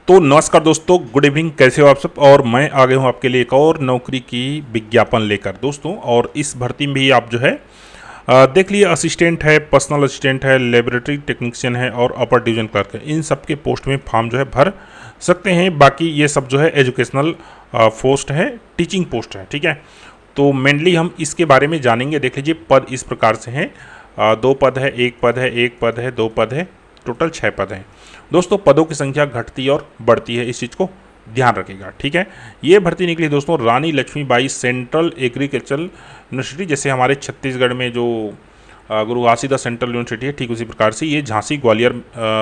तो नमस्कार दोस्तों, गुड इवनिंग। कैसे हो आप सब। और मैं आ गया हूँ आपके लिए एक और नौकरी की विज्ञापन लेकर दोस्तों। और इस भर्ती में भी आप जो है देख लिए, असिस्टेंट है, पर्सनल असिस्टेंट है, लेबोरेटरी टेक्नीशियन है और अपर डिवीजन क्लर्क है। इन सब के पोस्ट में फॉर्म जो है भर सकते हैं। बाकी ये सब जो है एजुकेशनल पोस्ट है, टीचिंग पोस्ट है, ठीक है। तो मेनली हम इसके बारे में जानेंगे। देख लीजिए, पद इस प्रकार से हैं। 2 पद है, 1 पद है, 1 पद है, 2 पद है, टोटल 6 पद हैं दोस्तों। पदों की संख्या घटती और बढ़ती है, इस चीज़ को ध्यान रखिएगा, ठीक है। ये भर्ती निकली दोस्तों रानी लक्ष्मीबाई सेंट्रल एग्रीकल्चरल यूनिवर्सिटी, जैसे हमारे छत्तीसगढ़ में जो गुरु घासीदास सेंट्रल यूनिवर्सिटी है, ठीक उसी प्रकार से ये झांसी ग्वालियर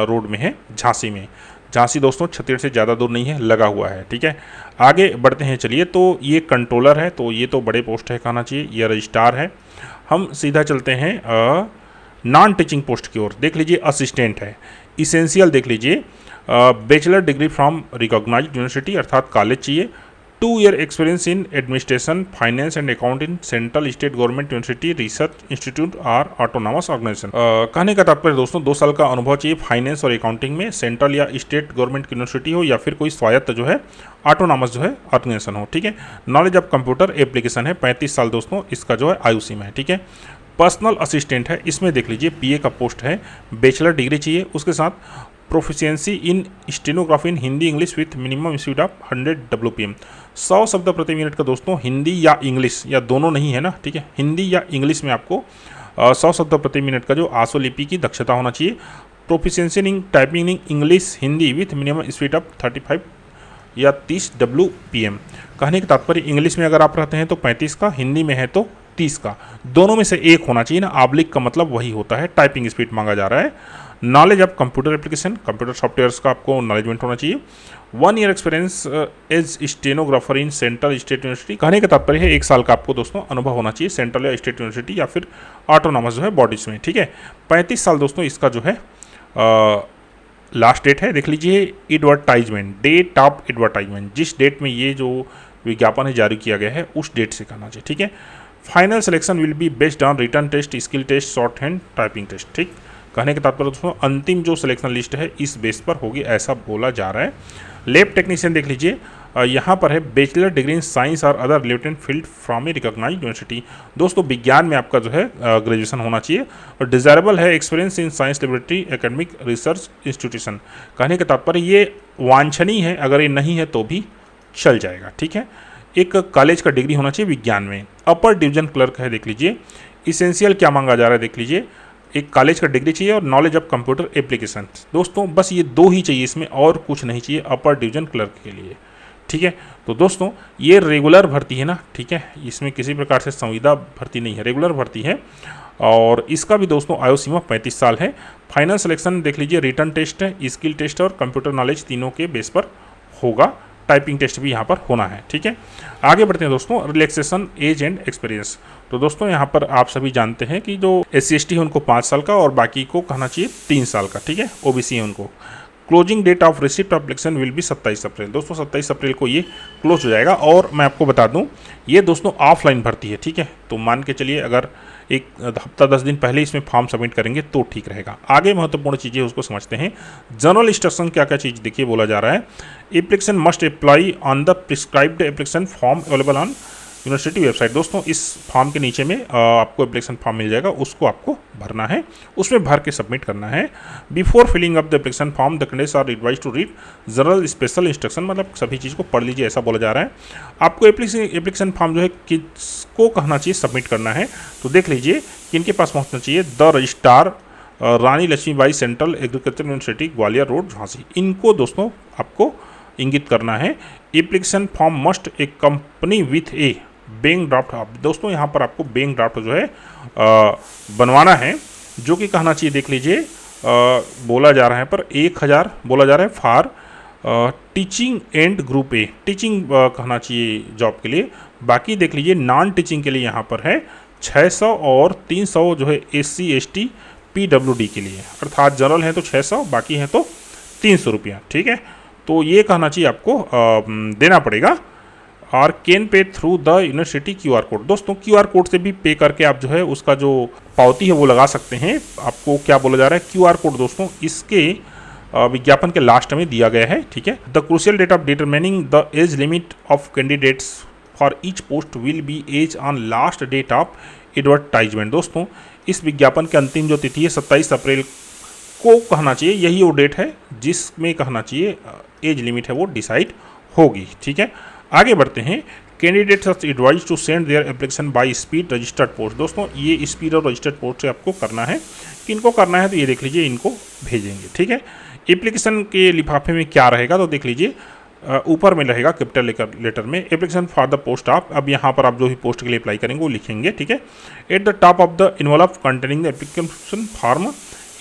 रोड में है, झांसी में। झांसी दोस्तों छत्तीसगढ़ से ज़्यादा दूर नहीं है, लगा हुआ है, ठीक है। आगे बढ़ते हैं, चलिए। तो ये कंट्रोलर है, तो ये तो बड़े पोस्ट है कहना चाहिए। ये रजिस्ट्रार है। हम सीधा चलते हैं नॉन टीचिंग पोस्ट की ओर। देख लीजिए, असिस्टेंट है। इसेंशियल देख लीजिए, bachelor degree from recognised university अर्थात कॉलेज चाहिए। 2 year experience in administration, finance and account in central state government university, research institute और ऑटोनॉमस ऑर्गेनाइजेशन। कहने का तात्पर्य दोस्तों 2 साल का अनुभव चाहिए फाइनेंस और अकाउंटिंग में, सेंट्रल या स्टेट गवर्नमेंट की यूनिवर्सिटी हो या फिर कोई स्वायत्त जो है ऑटोनॉमस जो है ऑर्गेनाइजेशन हो, ठीक है। नॉलेज ऑफ कंप्यूटर एप्लीकेशन है। 35 साल दोस्तों इसका जो है आयु सीमा है, ठीक है। पर्सनल असिस्टेंट है, इसमें देख लीजिए पीए का पोस्ट है, बैचलर डिग्री चाहिए, उसके साथ proficiency in stenography in Hindi English with minimum speed of 100 WPM। 100 शब्द प्रति मिनट का दोस्तों हिंदी या इंग्लिश, या दोनों नहीं है ना, ठीक है। हिंदी या इंग्लिश में आपको 100 शब्द प्रति मिनट का जो आशुलिपि की दक्षता होना चाहिए। Proficiency in typing in English Hindi with minimum speed of 35 या 30 WPM। कहने का तात्पर्य इंग्लिश में अगर आप रहते हैं तो 35 का, हिंदी में है तो 30 का, दोनों में से एक होना चाहिए ना। आब्लिक का मतलब वही होता है, टाइपिंग स्पीड मांगा जा रहा है। Knowledge of computer application, computer softwares का आपको नॉलेजमेंट होना चाहिए। 1 year experience as stenographer in central state university. कहने का तात्पर्य है 1 साल का आपको दोस्तों अनुभव होना चाहिए सेंट्रल या स्टेट यूनिवर्सिटी या फिर ऑटोनॉमस जो है बॉडीज में, ठीक है। 35 साल दोस्तों इसका जो है लास्ट डेट है। देख लीजिए, एडवर्टाइजमेंट, डेट ऑफ एडवर्टाइजमेंट, जिस डेट में ये जो विज्ञापन है जारी किया गया है उस डेट से कहना चाहिए, ठीक है। Final selection will be based on written test, skill test, shorthand typing test, ठीक। कहने के तात्पर्य दोस्तों अंतिम जो सिलेक्शन लिस्ट है इस बेस पर होगी, ऐसा बोला जा रहा है। लैब टेक्नीशियन देख लीजिए, यहाँ पर है बैचलर डिग्री इन साइंस और other related field from a recognised university. दोस्तों विज्ञान में आपका जो है ग्रेजुएशन होना चाहिए। और डिजायरेबल है experience in science laboratory academic research institution. कहने के तात्पर्य ये वांछनीय है, अगर ये नहीं है तो भी चल जाएगा, ठीक है। एक कॉलेज का डिग्री होना चाहिए विज्ञान में। अपर डिवीजन क्लर्क है, देख लीजिए। इसेंशियल क्या मांगा जा रहा है, देख लीजिए, एक कॉलेज का डिग्री चाहिए और नॉलेज ऑफ कंप्यूटर एप्लीकेशन। दोस्तों बस ये 2 ही चाहिए, इसमें और कुछ नहीं चाहिए अपर डिवीजन क्लर्क के लिए, ठीक है। तो दोस्तों ये रेगुलर भर्ती है ना, ठीक है। इसमें किसी प्रकार से संविदा भर्ती नहीं है, रेगुलर भर्ती है। और इसका भी दोस्तों आयु सीमा 35 साल है। फाइनल सिलेक्शन देख लीजिए, रिटर्न टेस्ट है, स्किल टेस्ट और कंप्यूटर नॉलेज तीनों के बेस पर होगा। टाइपिंग टेस्ट भी यहाँ पर होना है, ठीक है। आगे बढ़ते हैं दोस्तों, रिलैक्सेशन एज एंड एक्सपीरियंस। तो दोस्तों यहाँ पर आप सभी जानते हैं कि जो SC/ST है उनको 5 साल का और बाकी को कहना चाहिए 3 साल का, ठीक है। OBC है उनको। Closing date of receipt of application will be 27 April. दोस्तों 27 अप्रैल को ये क्लोज हो जाएगा। और मैं आपको बता दूं ये दोस्तों ऑफलाइन भर्ती है, ठीक है। तो मान के चलिए अगर एक हफ्ता 10 दिन पहले इसमें फॉर्म सबमिट करेंगे तो ठीक रहेगा। आगे महत्वपूर्ण चीज़ें उसको समझते हैं। जनरल इंस्ट्रक्शन क्या क्या चीज़ देखिए बोला जा रहा है। Application must apply on the prescribed application form available on university website. दोस्तों इस फॉर्म के नीचे में आपको एप्लीकेशन फॉर्म मिल जाएगा, उसको आपको भरना है, उसमें भर के सबमिट करना है। Before filling up the application form the candidates are advise to read general special instruction, मतलब सभी चीज़ को पढ़ लीजिए, ऐसा बोला जा रहा है। आपको एप्लीकेशन फॉर्म जो है किसको कहना चाहिए सबमिट करना है, तो देख लीजिए किनके पास पहुँचना चाहिए। The registrar, Rani Lakshmibai central agriculture university Gwalior road Jhansi, इनको दोस्तों आपको इंगित करना है। Application form must accompany with a bank draft. दोस्तों यहाँ पर आपको बैंक ड्राफ्ट जो है बनवाना है, जो कि कहना चाहिए, देख लीजिए बोला जा रहा है पर 1000 बोला जा रहा है for teaching and group A, teaching कहना चाहिए जॉब के लिए। बाकी देख लीजिए नॉन टीचिंग के लिए यहाँ पर है 600 और 300 जो है SC/ST PWD के लिए, अर्थात जनरल है तो 600, बाकी है तो 300 रुपया, ठीक है। तो ये कहना चाहिए आपको देना पड़ेगा। और can pay through the university QR code. दोस्तों QR कोड से भी पे करके आप जो है उसका जो पावती है वो लगा सकते हैं। आपको क्या बोला जा रहा है, QR कोड दोस्तों इसके विज्ञापन के लास्ट में दिया गया है, ठीक है। The crucial date of determining the age limit of candidates for each post will be as on last date of advertisement. दोस्तों इस विज्ञापन की अंतिम जो तिथि है 27 अप्रैल को कहना चाहिए, यही वो डेट है जिसमें कहना चाहिए एज लिमिट है वो डिसाइड होगी, ठीक है। आगे बढ़ते हैं। Candidates are advise to send their application by speed registered post. दोस्तों ये स्पीड और रजिस्टर्ड पोस्ट से आपको करना है, किनको करना है तो ये देख लीजिए, इनको भेजेंगे, ठीक है। एप्लीकेशन के लिफाफे में क्या रहेगा तो देख लीजिए, ऊपर में रहेगा कैपिटल लेटर में application for the post of. अब यहाँ पर आप जो भी पोस्ट के लिए अप्लाई करेंगे वो लिखेंगे, ठीक है। At the top of the involve containing the application form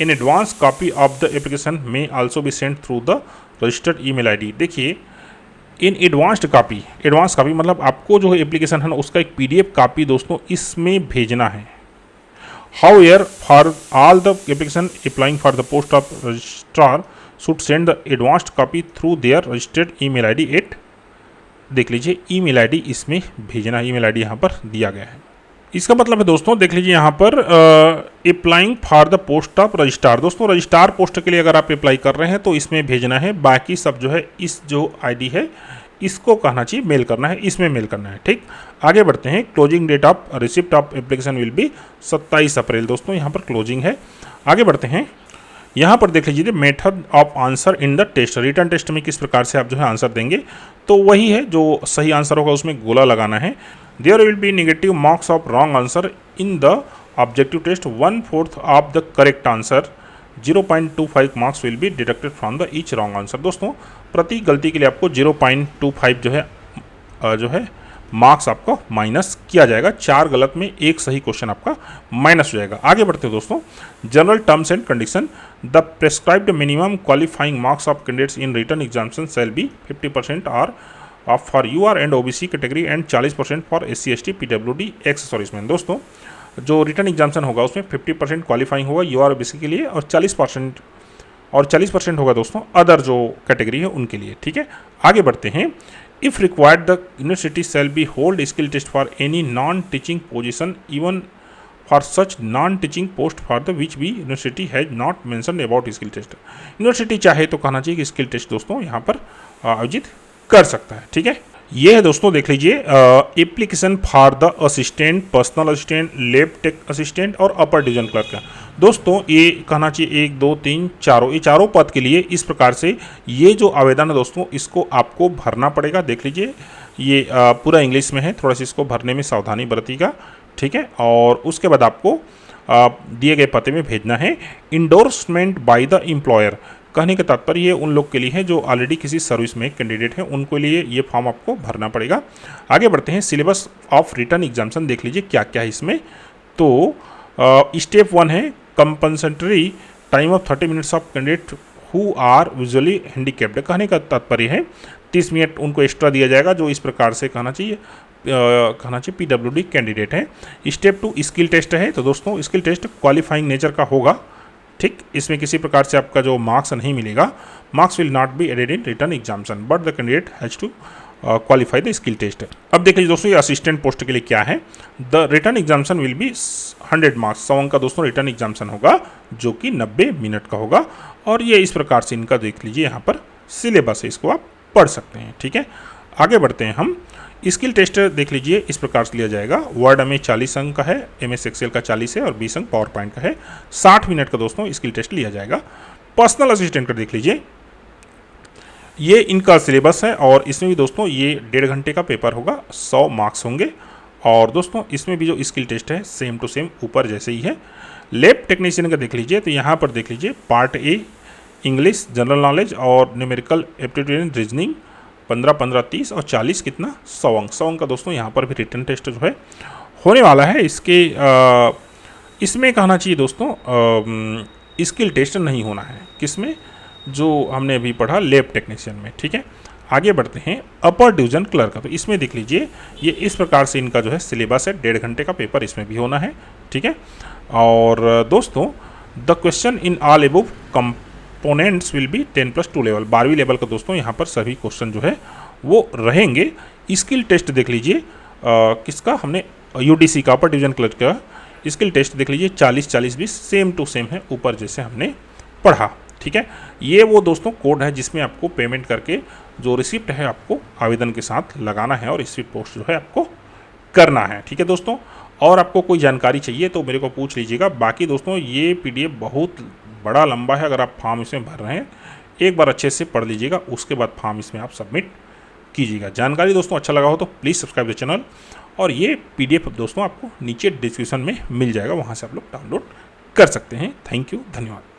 in advance copy of the application में also be send through the registered email ID. देखिए इन एडवांस कॉपी मतलब आपको जो एप्लीकेशन है ना उसका एक PDF कॉपी दोस्तों इसमें भेजना है। However for all the application applying for the post of registrar should send the advanced copy through their registered email ID eight, देख लीजिए ईमेल आईडी इसमें भेजना, ईमेल आईडी यहाँ पर दिया गया है। इसका मतलब है दोस्तों देख लीजिए यहाँ पर applying for the post of registrar. दोस्तों रजिस्ट्रार पोस्ट के लिए अगर आप अप्लाई कर रहे हैं तो इसमें भेजना है, बाकी सब जो है इस जो आईडी है इसको कहना चाहिए मेल करना है, इसमें मेल करना है, ठीक। आगे बढ़ते हैं। Closing date of receipt of application will be 27 April. दोस्तों यहाँ पर क्लोजिंग है। आगे बढ़ते हैं। यहाँ पर देख लीजिए method of answer in the test, written test में किस प्रकार से आप जो है आंसर देंगे, तो वही है जो सही आंसर होगा उसमें गोला लगाना है। There will be negative marks of wrong answer in the objective test, 1/4 of the correct answer, 0.25 marks will be deducted from the each wrong answer. दोस्तों प्रति गलती के लिए आपको 0.25 जो है मार्क्स आपका माइनस किया जाएगा। 4 गलत में 1 सही क्वेश्चन आपका माइनस हो जाएगा। आगे बढ़ते हैं दोस्तों। General terms and condition, the prescribed minimum qualifying marks of candidates in written examination shall be 50% और for UR and OBC category and 40% for SC ST PWD ex serviceman. दोस्तों जो रिटर्न एग्जामिनेशन होगा उसमें 50% क्वालिफाइंग होगा UR OBC के लिए और 40% होगा दोस्तों अदर जो कैटेगरी है उनके लिए, ठीक है। आगे बढ़ते हैं। If required the university shall be hold skill test for any non teaching position even for such non teaching post for the which be university has not mention about skill test. University चाहे तो कहना चाहिए कि skill test दोस्तों यहाँ पर आयोजित कर सकता है, ठीक है। ये है दोस्तों देख लीजिए application for the assistant, personal assistant, lab tech assistant और अपर डिवीजन क्लर्क का। दोस्तों ये कहना चाहिए 1 2 3 4 ये चारों पद के लिए इस प्रकार से ये जो आवेदन है दोस्तों इसको आपको भरना पड़ेगा। देख लीजिए ये पूरा इंग्लिश में है, थोड़ा सा इसको भरने में सावधानी बरतिएगा, ठीक है। और उसके बाद आपको दिए गए पते में भेजना है। इंडोर्समेंट बाय द एम्प्लॉयर, कहने का तात्पर्य ये उन लोग के लिए है जो ऑलरेडी किसी सर्विस में कैंडिडेट हैं, उनको लिए ये फॉर्म आपको भरना पड़ेगा। आगे बढ़ते हैं। सिलेबस ऑफ रिटर्न एग्जामिनेशन देख लीजिए क्या क्या है इसमें। तो स्टेप 1 है compensatory time of 30 minutes of candidate who are visually handicapped. कहने का तात्पर्य है 30 मिनट उनको एक्स्ट्रा दिया जाएगा जो इस प्रकार से कहना चाहिए PWD कैंडिडेट है। स्टेप 2 स्किल टेस्ट है। तो दोस्तों स्किल टेस्ट क्वालिफाइंग नेचर का होगा, ठीक। इसमें किसी प्रकार से आपका जो मार्क्स नहीं मिलेगा, marks will not be added in written examination but the candidate has to qualify the skill test. अब देख लीजिए दोस्तों ये असिस्टेंट पोस्ट के लिए क्या है। The return examination will be 100 marks, 100 अंक का दोस्तों रिटर्न एग्जामिनेशन होगा जो कि 90 मिनट का होगा। और ये इस प्रकार से इनका देख लीजिए यहाँ पर सिलेबस है, इसको आप पढ़ सकते हैं, ठीक है। आगे बढ़ते हैं हम। स्किल टेस्ट देख लीजिए इस प्रकार से लिया जाएगा। वर्ड में 40 अंक का है, MS एक्सेल का 40 है और 20 अंक पावर पॉइंट का है। 60 मिनट का दोस्तों स्किल टेस्ट लिया जाएगा। पर्सनल असिस्टेंट का देख लीजिए ये इनका सिलेबस है और इसमें भी दोस्तों ये 1.5 घंटे का पेपर होगा, 100 मार्क्स होंगे। और दोस्तों इसमें भी जो स्किल टेस्ट है सेम टू सेम ऊपर जैसे ही है। लैब टेक्नीशियन का देख लीजिए तो यहाँ पर देख लीजिए part A English, general knowledge और न्यूमेरिकल एप्टीट्यूड एंड रीजनिंग 15 15 30 और 40 कितना 100 अंक। 100 अंक का दोस्तों यहाँ पर भी रिटर्न टेस्ट जो है होने वाला है। इसके इसमें कहना चाहिए दोस्तों स्किल टेस्ट नहीं होना है, किसमें जो हमने अभी पढ़ा लैब टेक्नीशियन में, ठीक है। आगे बढ़ते हैं अपर डिवीजन क्लर्क का। तो इसमें देख लीजिए ये इस प्रकार से इनका जो है सिलेबस है, 1.5 घंटे का पेपर इसमें भी होना है, ठीक है। और दोस्तों the question in all above components will be 10+2 level, 12वीं लेवल का दोस्तों यहाँ पर सभी क्वेश्चन जो है वो रहेंगे। स्किल टेस्ट देख लीजिए किसका हमने UDC का अपर डिवीजन क्लर्क का स्किल टेस्ट देख लीजिए 40 40 20 सेम टू सेम है ऊपर जैसे हमने पढ़ा, ठीक है, ये वो दोस्तों कोड है जिसमें आपको पेमेंट करके जो रिसिप्ट है आपको आवेदन के साथ लगाना है और स्पीड पोस्ट जो है आपको करना है। ठीक है दोस्तों, और आपको कोई जानकारी चाहिए तो मेरे को पूछ लीजिएगा। बाकी दोस्तों ये PDF बहुत बड़ा लंबा है, अगर आप फॉर्म इसमें भर रहे हैं एक बार अच्छे से पढ़ लीजिएगा, उसके बाद फॉर्म इसमें आप सबमिट कीजिएगा। जानकारी दोस्तों अच्छा लगा हो तो प्लीज़ सब्सक्राइब द चैनल, और ये PDF दोस्तों आपको नीचे डिस्क्रिप्शन में मिल जाएगा, वहाँ से आप लोग डाउनलोड कर सकते हैं। थैंक यू, धन्यवाद।